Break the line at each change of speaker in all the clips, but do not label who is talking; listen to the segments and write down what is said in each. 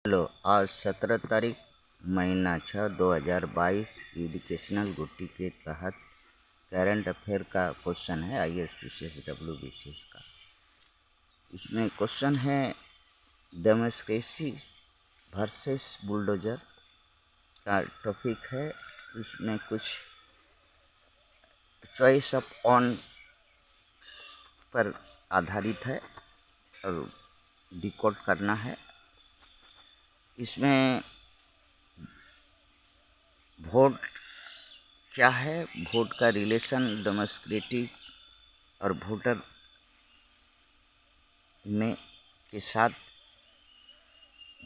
Hello, आज 17 तारीख महीना 6 2022 एजुकेशनल गुट्टी के तहत करंट अफेयर का क्वेश्चन है IAS PCS WBCS का। इसमें क्वेश्चन है डेमोक्रेसी वर्सेस बुलडोजर का टॉपिक है। इसमें कुछ चॉइस ऑफ ऑन पर आधारित है और डिकोड करना है। इसमें वोट क्या है, वोट का रिलेशन डेमोक्रेटिक और वोटर में के साथ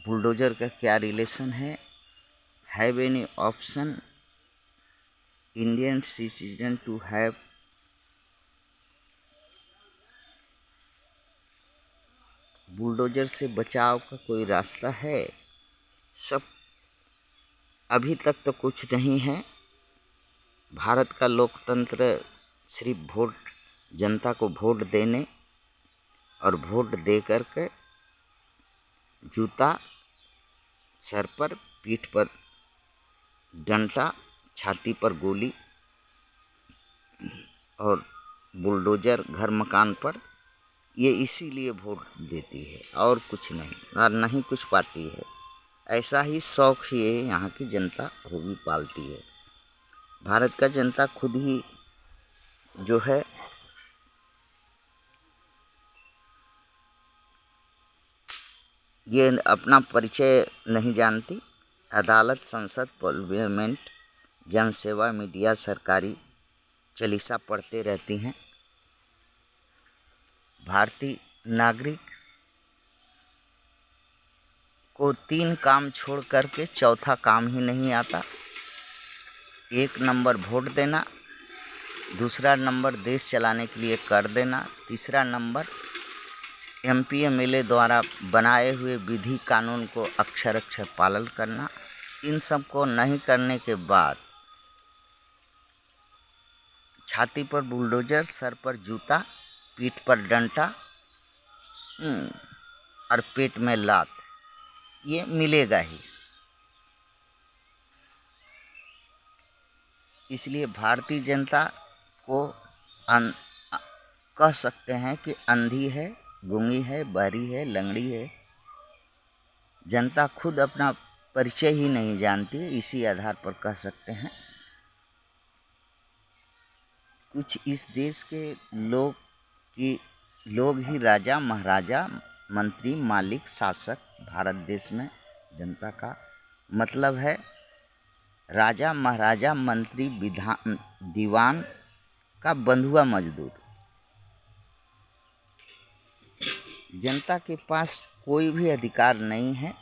बुलडोजर का क्या रिलेशन है। Have any option Indian citizen to have bulldozer से बचाव का कोई रास्ता है। सब अभी तक तो कुछ नहीं है। भारत का लोकतंत्र सिर्फ वोट, जनता को वोट देने और वोट दे करके जूता सर पर, पीठ पर डंडा, छाती पर गोली और बुलडोजर घर मकान पर, ये इसीलिए वोट देती है और कुछ नहीं, और नहीं कुछ पाती है। ऐसा ही शौक ये यहाँ की जनता वो भी पालती है। भारत का जनता खुद ही जो है ये अपना परिचय नहीं जानती। अदालत, संसद, पार्लियामेंट, जनसेवा, मीडिया, सरकारी चालीसा पढ़ते रहती हैं। भारतीय नागरिक को 3 काम छोड़ करके चौथा काम ही नहीं आता। 1 नंबर वोट देना, दूसरा नंबर देश चलाने के लिए कर देना, तीसरा नंबर MP MLA द्वारा बनाए हुए विधि कानून को अक्षर अक्षर पालन करना। इन सब को नहीं करने के बाद छाती पर बुलडोजर, सर पर जूता, पीठ पर डंडा और पेट में लात, ये मिलेगा ही। इसलिए भारतीय जनता को कह सकते हैं कि अंधी है, गूंगी है, बहरी है, लंगड़ी है। जनता खुद अपना परिचय ही नहीं जानती है, इसी आधार पर कह सकते हैं। कुछ इस देश के लोग ही राजा, महाराजा, मंत्री, मालिक, शासक। भारत देश में जनता का मतलब है राजा, महाराजा, मंत्री, दीवान का बंधुआ मजदूर। जनता के पास कोई भी अधिकार नहीं है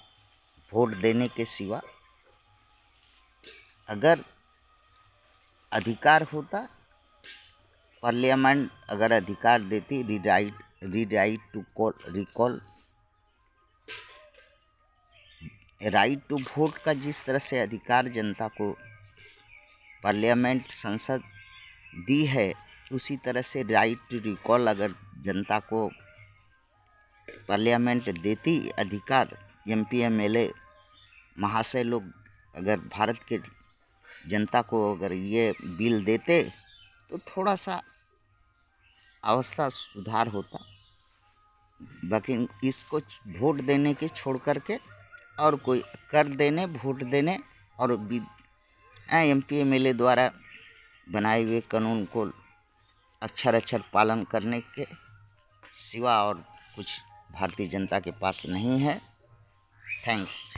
वोट देने के सिवा। अगर अधिकार होता, पार्लियामेंट अगर अधिकार देती, right to recall, right to vote का जिस तरह से अधिकार जनता को पार्लियामेंट, संसद दी है, उसी तरह से राइट टू रिकॉल अगर जनता को पार्लियामेंट देती अधिकार, MP MLA महाशय लोग अगर भारत के जनता को अगर ये बिल देते तो थोड़ा सा अवस्था सुधार होता। बाकी इसको वोट देने के छोड़ करके और कोई कर देने, वोट देने और MP MLA द्वारा बनाए हुए कानून को अक्षर अक्षर पालन करने के सिवा और कुछ भारतीय जनता के पास नहीं है। थैंक्स।